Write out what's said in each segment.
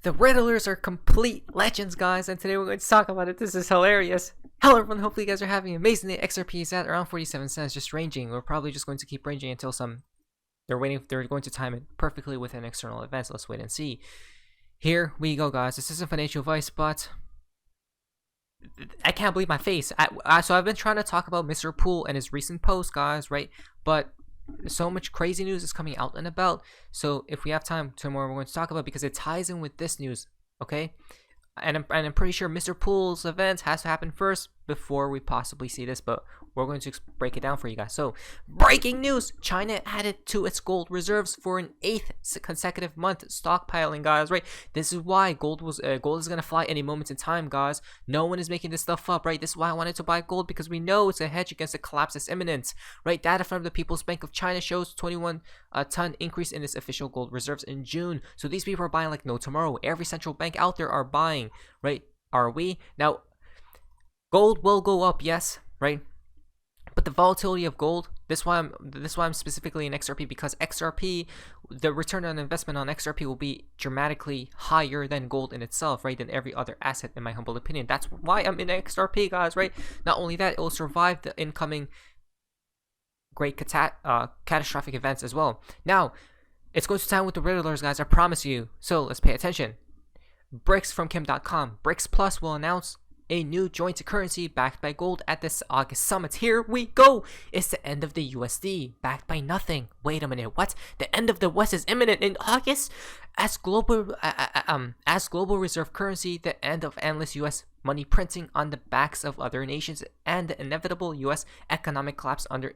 The Riddlers are complete legends, guys, and today we're going to talk about it. This is hilarious. Hello everyone, hopefully you guys are having an amazing day. XRP is at around 47 cents, just ranging. We're probably just going to keep ranging until they're going to time it perfectly with an external event, so let's wait and see. Here we go, guys. This isn't financial advice, but I can't believe my face. So I've been trying to talk about Mr. Poole and his recent post, guys, right? But so much crazy news is coming out and about, so if we have time tomorrow we're going to talk about it because it ties in with this news, okay? And I'm pretty sure Mr. Poole's event has to happen first before we possibly see this, but we're going to break it down for you guys. So, breaking news! China added to its gold reserves for an 8th consecutive month stockpiling, guys, right? This is why gold is going to fly any moment in time, guys. No one is making this stuff up, right? This is why I wanted to buy gold, because we know it's a hedge against a collapse that's imminent, right? Data from the People's Bank of China shows 21-ton increase in its official gold reserves in June. So these people are buying like no tomorrow. Every central bank out there are buying, right? Are we? Now, gold will go up, yes, right? But the volatility of gold, this is why I'm specifically in XRP, because XRP, the return on investment on XRP will be dramatically higher than gold in itself, right? Than every other asset, in my humble opinion. That's why I'm in XRP, guys, right? Not only that, it will survive the incoming great catastrophic events as well. Now, it's going to time with the Riddlers, guys, I promise you. So let's pay attention. BRICS from Kim.com. BRICS Plus will announce a new joint currency backed by gold at this August summit. Here we go. It's the end of the USD, backed by nothing. Wait a minute, what? The end of the West is imminent in August? As global reserve currency, the end of endless US money printing on the backs of other nations, and the inevitable US economic collapse under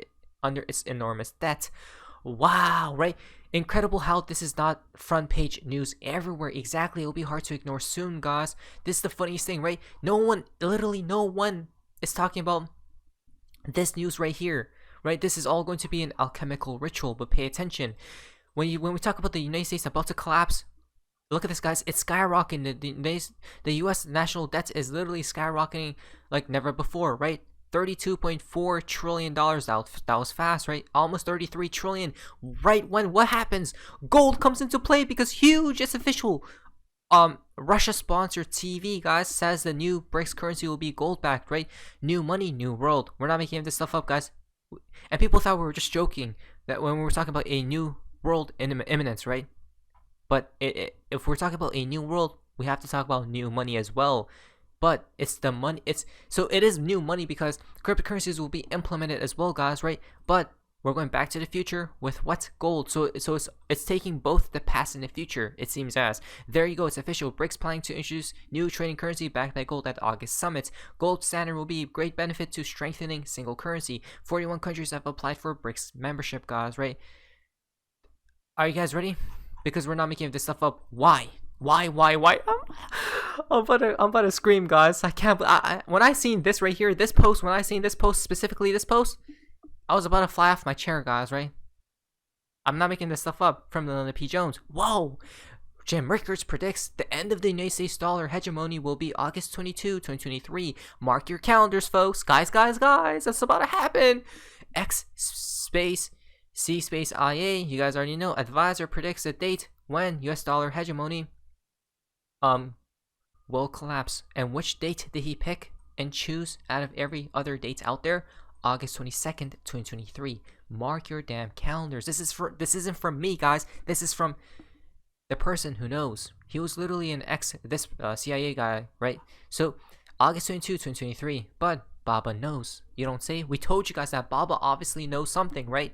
its enormous debt. Wow, right? Incredible how this is not front page news everywhere. Exactly, it'll be hard to ignore soon, guys. This is the funniest thing, right? Literally no one is talking about this news right here, right? This is all going to be an alchemical ritual, but pay attention. When we talk about the United States about to collapse, look at this, guys. It's skyrocketing. The US national debt is literally skyrocketing like never before, right? $32.4 trillion. That was fast, right? Almost 33 trillion. Right when what happens? Gold comes into play because huge. It's official. Russia-sponsored TV, guys, says the new BRICS currency will be gold-backed, right? New money, new world. We're not making this stuff up, guys. And people thought we were just joking that when we were talking about a new world in imminence, right? But if we're talking about a new world, we have to talk about new money as well. But it's the money. So it is new money because cryptocurrencies will be implemented as well, guys, right? But we're going back to the future with what? Gold. So it's taking both the past and the future, it seems as. There you go. It's official. BRICS planning to introduce new trading currency backed by gold at the August summit. Gold standard will be a great benefit to strengthening single currency. 41 countries have applied for BRICS membership, guys, right? Are you guys ready? Because we're not making this stuff up. Why? I'm about to scream, guys. I can't. When I seen this right here, this post, specifically this post, I was about to fly off my chair, guys, right? I'm not making this stuff up. From the P. Jones. Whoa! Jim Rickards predicts the end of the United States dollar hegemony will be August 22, 2023. Mark your calendars, folks. Guys. That's about to happen. X space C space IA. You guys already know. Advisor predicts the date when US dollar hegemony will collapse. And which date did he pick and choose out of every other date out there? August 22nd, 2023. Mark your damn calendars. This isn't from me, guys. This is from the person who knows. He was literally an CIA guy, right? So August 22, 2023. But Baba knows. You don't say? We told you guys that Baba obviously knows something, right?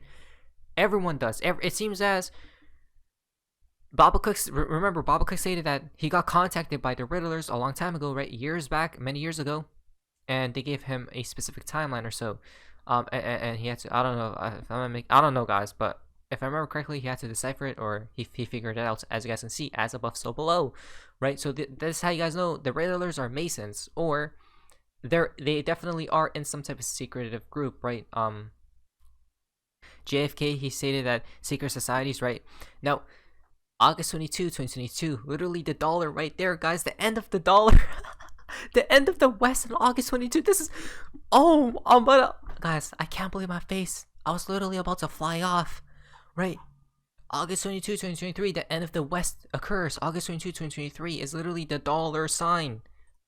Everyone does. It seems as Baba Cook stated that he got contacted by the Riddlers a long time ago, right? Many years ago, and they gave him a specific timeline or so. And he had to, I don't know, guys, but if I remember correctly, he had to decipher it, or he figured it out. As you guys can see, as above, so below, right? So this is how you guys know the Riddlers are Masons, or they definitely are in some type of secretive group, right? JFK, he stated that secret societies, right? Now, August 22, 2022, literally the dollar right there, guys, the end of the dollar. The end of the West on August 22. This is, guys, I can't believe my face. I was literally about to fly off, right? August 22, 2023, the end of the West occurs. August 22, 2023 is literally the dollar sign,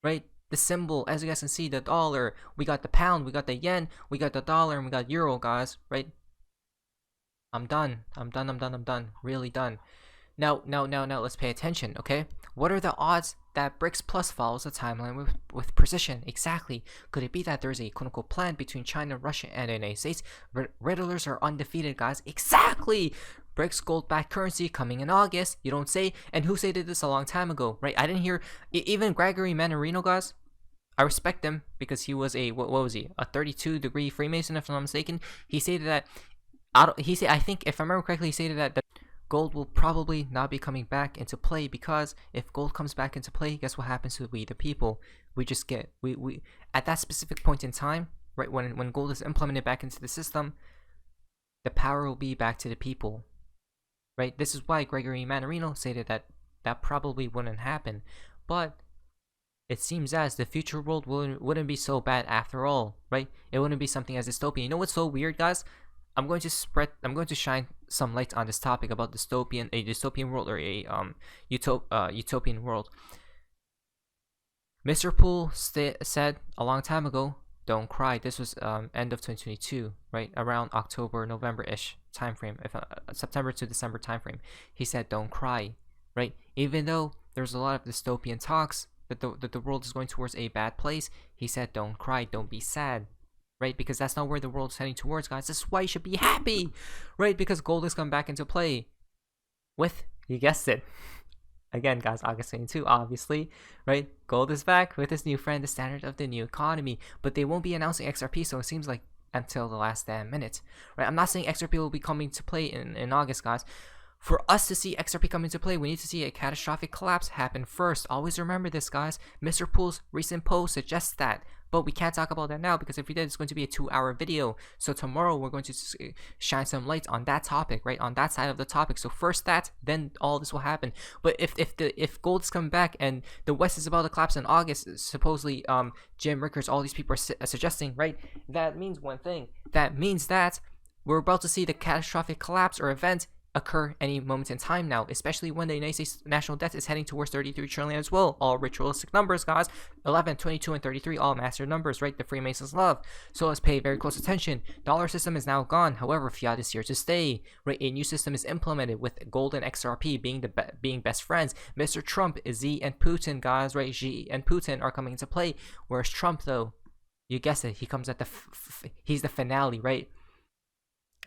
right? The symbol, as you guys can see, the dollar. We got the pound, we got the yen, we got the dollar, and we got euro, guys, right? I'm done. I'm done. Really done. Now, let's pay attention, okay? What are the odds that BRICS Plus follows the timeline with precision? Exactly. Could it be that there's a quote-unquote plan between China, Russia, and the United States? Riddlers are undefeated, guys. Exactly! BRICS gold-backed currency coming in August. You don't say. And who stated this a long time ago, right? I didn't hear. Even Gregory Mannarino, guys. I respect him because he was a, what was he? A 32-degree Freemason, if I'm not mistaken. He stated that. I think, if I remember correctly, he stated that gold will probably not be coming back into play, because if gold comes back into play, guess what happens to we the people? We just get we at that specific point in time, right, when gold is implemented back into the system, the power will be back to the people, right? This is why Gregory Mannarino stated that that probably wouldn't happen, but it seems as the future world wouldn't be so bad after all, right? It wouldn't be something as dystopian. You know what's so weird, guys? I'm going to shine some light on this topic about a dystopian world, or a utopian world. Mr. Poole said a long time ago, "Don't cry." This was end of 2022, right around October, November-ish time frame, if September to December time frame. He said, "Don't cry," right? Even though there's a lot of dystopian talks that the world is going towards a bad place, he said, "Don't cry, don't be sad." Right, because that's not where the world's heading towards, guys. This is why you should be happy, right? Because gold has come back into play with, you guessed it, again, guys, August 22, obviously, right? Gold is back with his new friend, the standard of the new economy, but they won't be announcing XRP, so it seems like until the last damn minute, right? I'm not saying XRP will be coming to play in August, guys. For us to see XRP come into play, we need to see a catastrophic collapse happen first. Always remember this, guys. Mr. Poole's recent post suggests that. But we can't talk about that now, because if we did, it's going to be a 2-hour video. So tomorrow we're going to shine some light on that topic, right? On that side of the topic. So first that, then all this will happen. But if gold is coming back and the West is about to collapse in August, supposedly Jim Rickers, all these people are suggesting, right? That means one thing. That means that we're about to see the catastrophic collapse or event occur any moment in time now, especially when the United States national debt is heading towards 33 trillion as well. All ritualistic numbers, guys. 11, 22, and 33, all master numbers, right? The Freemasons love. So let's pay very close attention. Dollar system is now gone. However, fiat is here to stay, right? A new system is implemented with gold and XRP being best friends. Mr. Trump, Xi, and Putin, guys, right? Xi and Putin are coming into play. Where's Trump, though? You guessed it. He comes at he's the finale, right?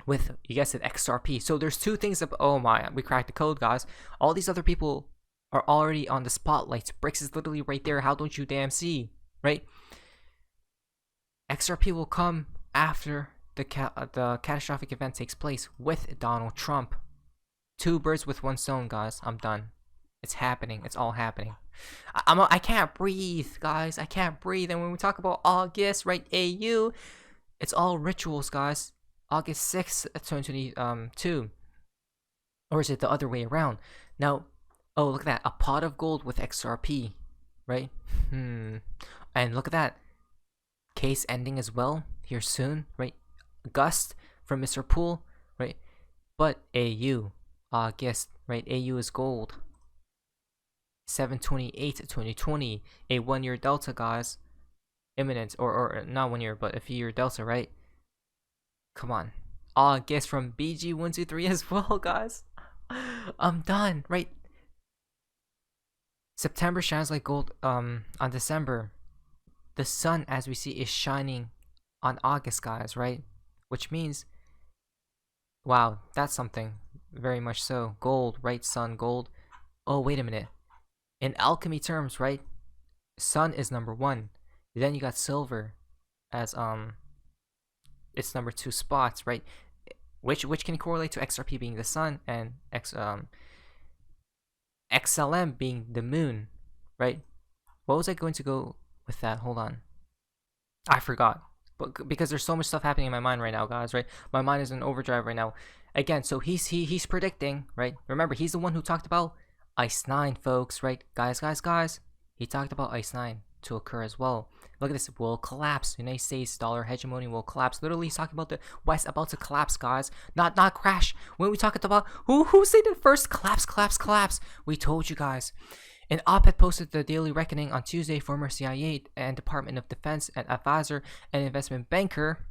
With, you guessed it, XRP. So there's two things that, oh my, we cracked the code, guys. All these other people are already on the spotlight. BRICS is literally right there. How don't you damn see, right? XRP will come after the catastrophic event takes place with Donald Trump. Two birds with one stone, guys. I'm done. It's happening. It's all happening. I can't breathe, guys. I can't breathe. And when we talk about August, right, AU, it's all rituals, guys. August 6th, 2022. Or is it the other way around? Now, oh, look at that. A pot of gold with XRP, right? And look at that. Case ending as well here soon, right? Gust from Mr. Poole, right? But AU, August, right? AU is gold. 7/28/2020, a 1-year delta, guys. Imminent, or not 1 year, but a few year delta, right? Come on. August from BG123 as well, guys. I'm done, right? September shines like gold on December. The sun, as we see, is shining on August, guys, right? Which means, wow, that's something. Very much so. Gold, right? Sun, gold. Oh, wait a minute. In alchemy terms, right? Sun is number 1. Then you got silver as its number 2 spots, right? Which can correlate to XRP being the sun and XLM being the moon, right? What was I going to go with that? Hold on, I forgot. But because there's so much stuff happening in my mind right now, guys, right? My mind is in overdrive right now. Again, so he's predicting, right? Remember, he's the one who talked about ICE 9, folks, right? Guys. He talked about ICE 9. to occur as well. Look at this, will collapse. United States dollar hegemony will collapse. Literally, he's talking about the West about to collapse, guys. Not crash. When we talking about who said it first? Collapse. We told you guys. An op-ed posted the Daily Reckoning on Tuesday. Former CIA and Department of Defense and advisor and investment banker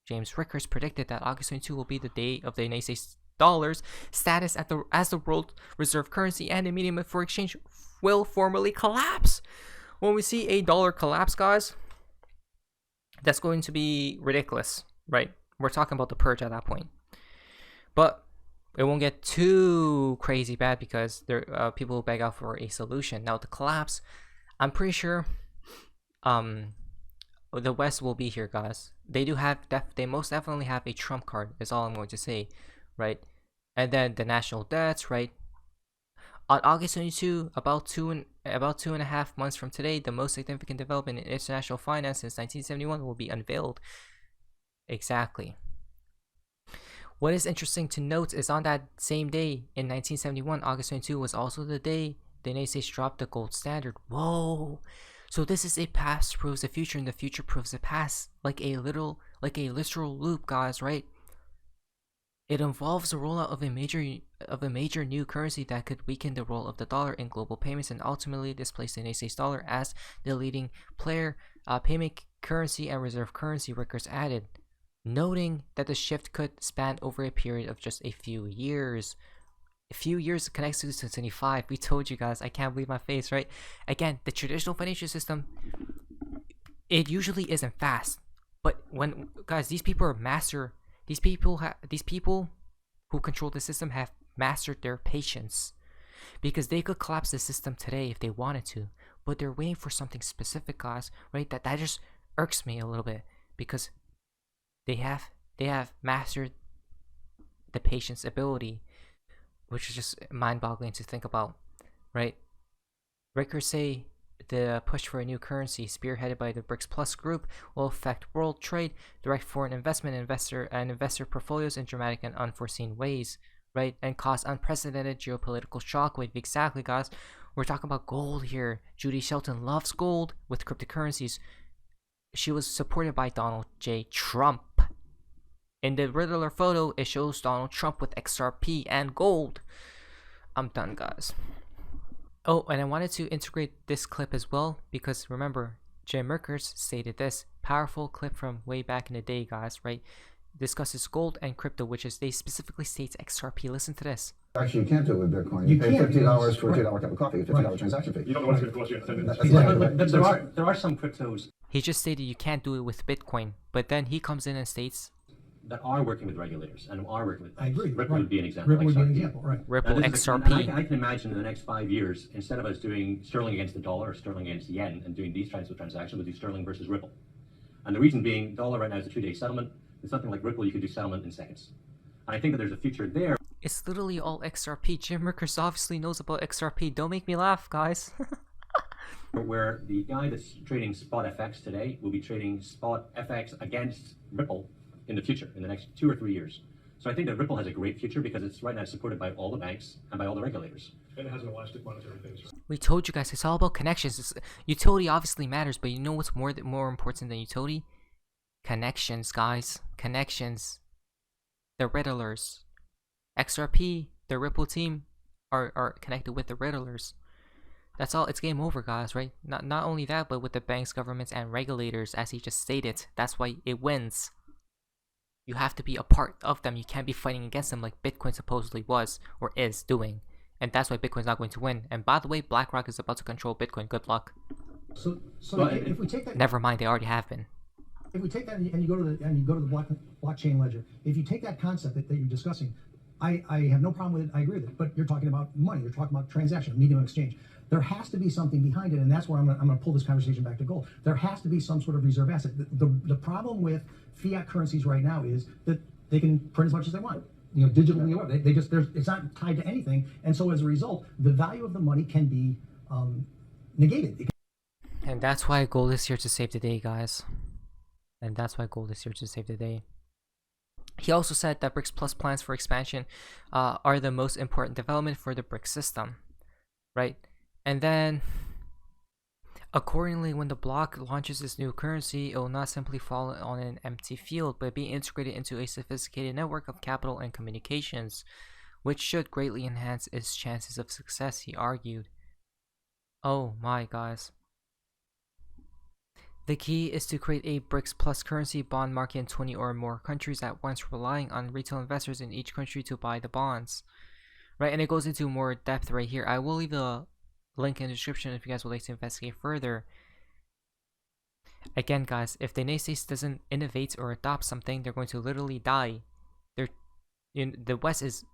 James Rickers predicted that August 22 will be the day of the United States dollar's status as the world reserve currency and the medium for exchange will formally collapse. When we see a dollar collapse, guys, that's going to be ridiculous, right? We're talking about the purge at that point. But it won't get too crazy bad because there people will beg out for a solution. Now the collapse, I'm pretty sure the West will be here, guys. They do have they most definitely have a trump card, is all I'm going to say, right? And then the national debts, right? On August 22, about two and a half months from today, the most significant development in international finance since 1971 will be unveiled. Exactly. What is interesting to note is on that same day in 1971, August 22 was also the day the United States dropped the gold standard. Whoa! So this is a past proves the future, and the future proves the past, like a literal loop, guys, right? It involves the rollout of a major new currency that could weaken the role of the dollar in global payments and ultimately displace the United States dollar as the leading player, payment currency and reserve currency, Rickers added, noting that the shift could span over a period of just a few years. A few years connects to 2025. We told you guys. I can't believe my face, right? Again, the traditional financial system, it usually isn't fast. But when, guys, these people are master. These people who control the system have mastered their patience, because they could collapse the system today if they wanted to, but they're waiting for something specific, guys, right? That just irks me a little bit, because they have mastered the patience ability, which is just mind-boggling to think about, right? Rickers say the push for a new currency, spearheaded by the BRICS Plus group, will affect world trade, direct foreign investment, investor portfolios in dramatic and unforeseen ways, right? And cause unprecedented geopolitical shockwave. Exactly, guys. We're talking about gold here. Judy Shelton loves gold with cryptocurrencies. She was supported by Donald J. Trump. In the Riddler photo, it shows Donald Trump with XRP and gold. I'm done, guys. Oh, and I wanted to integrate this clip as well, because remember, Jim Rickers stated this powerful clip from way back in the day, guys, right? Discusses gold and crypto, which is, they specifically states XRP. Listen to this. Actually, you can't do it with Bitcoin. You pay $50 for a $2 cup of coffee, a $50 transaction fee. You don't know what's going to cost you at 10 minutes. But there are some cryptos He just stated you can't do it with Bitcoin, but then he comes in and states that are working with regulators and are working with banks. I agree. Ripple would be an example. Ripple would be an XRP. example, right. Ripple And XRP. I can imagine in the next 5 years, instead of us doing sterling against the dollar or sterling against the yen and doing these types of transactions, we'll do sterling versus Ripple. And the reason being, dollar right now is a 2-day settlement. It's something like Ripple, you could do settlement in seconds. And I think that there's a future there. It's literally all XRP. Jim Rickers obviously knows about XRP. Don't make me laugh, guys. Where the guy that's trading spot FX today will be trading spot FX against Ripple in the future, in the next 2 or 3 years. So I think that Ripple has a great future because it's right now supported by all the banks and by all the regulators. And it has an elastic monetary base. We told you guys, it's all about connections. Utility obviously matters, but you know what's more important than utility? Connections, guys. Connections. The Riddlers. XRP, the Ripple team, are connected with the Riddlers. That's all. It's game over, guys, right? Not only that, but with the banks, governments, and regulators, as he just stated. That's why it wins. You have to be a part of them. You can't be fighting against them like Bitcoin supposedly was or is doing. And that's why Bitcoin's not going to win. And by the way, BlackRock is about to control Bitcoin. Good luck. So if we take that, Never mind, they already have been. if we take that and you go to the blockchain ledger, if you take that concept that you're discussing, I have no problem with it. I agree with it. But you're talking about money. You're talking about transaction, medium of exchange. There has to be something behind it, and that's where I'm going to pull this conversation back to gold. There has to be some sort of reserve asset. The problem with fiat currencies right now is that they can print as much as they want, digitally or they just it's not tied to anything, and so as a result, the value of the money can be negated. And that's why gold is here to save the day, guys. And that's why gold is here to save the day. He also said that BRICS Plus plans for expansion are the most important development for the BRICS system, right? And then Accordingly, when the bloc launches this new currency, it will not simply fall on an empty field, but be integrated into a sophisticated network of capital and communications, which should greatly enhance its chances of success, he argued. Oh my, guys. The key is to create a BRICS plus currency bond market in 20 or more countries at once, relying on retail investors in each country to buy the bonds. Right, and it goes into more depth right here. I will leave the link in the description if you guys would like to investigate further. Again, guys, if the United States doesn't innovate or adopt something, they're going to literally die. The West is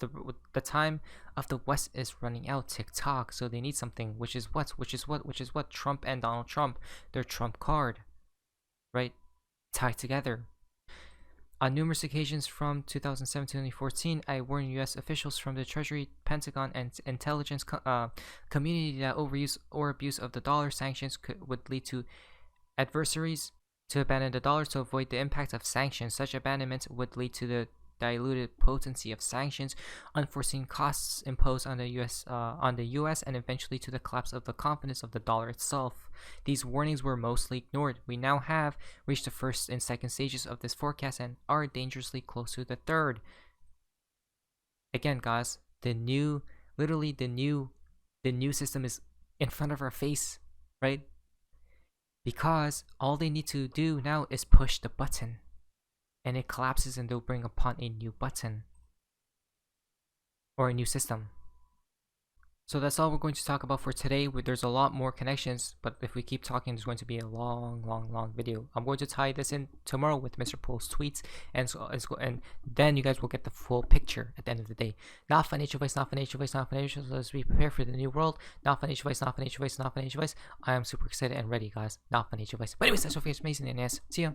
the time of the West is running out. TikTok, so they need something, which is what Trump and Donald Trump, their Trump card, right, tied together. On numerous occasions from 2007 to 2014, I warned U.S. officials from the Treasury, Pentagon, and intelligence community that overuse or abuse of the dollar sanctions would lead to adversaries to abandon the dollar to avoid the impact of sanctions. Such abandonment would lead to the diluted potency of sanctions, unforeseen costs imposed on the U.S., and eventually to the collapse of the confidence of the dollar itself. These warnings were mostly ignored. We now have reached the first and second stages of this forecast and are dangerously close to the third. Again, guys, the new system is in front of our face, right? Because all they need to do now is push the button, and it collapses, and they'll bring upon a new button or a new system. So that's all we're going to talk about for today. There's a lot more connections, but if we keep talking, there's going to be a long video. I'm going to tie this in tomorrow with Mr. Pool's tweets, and then you guys will get the full picture at the end of the day. Not financial advice, not financial advice, not financial advice. Let's be prepared for the new world. Not financial advice, not financial advice, not financial advice. I am super excited and ready, guys. Not financial advice. But anyways, that's all for you. It's amazing, and yes, see ya.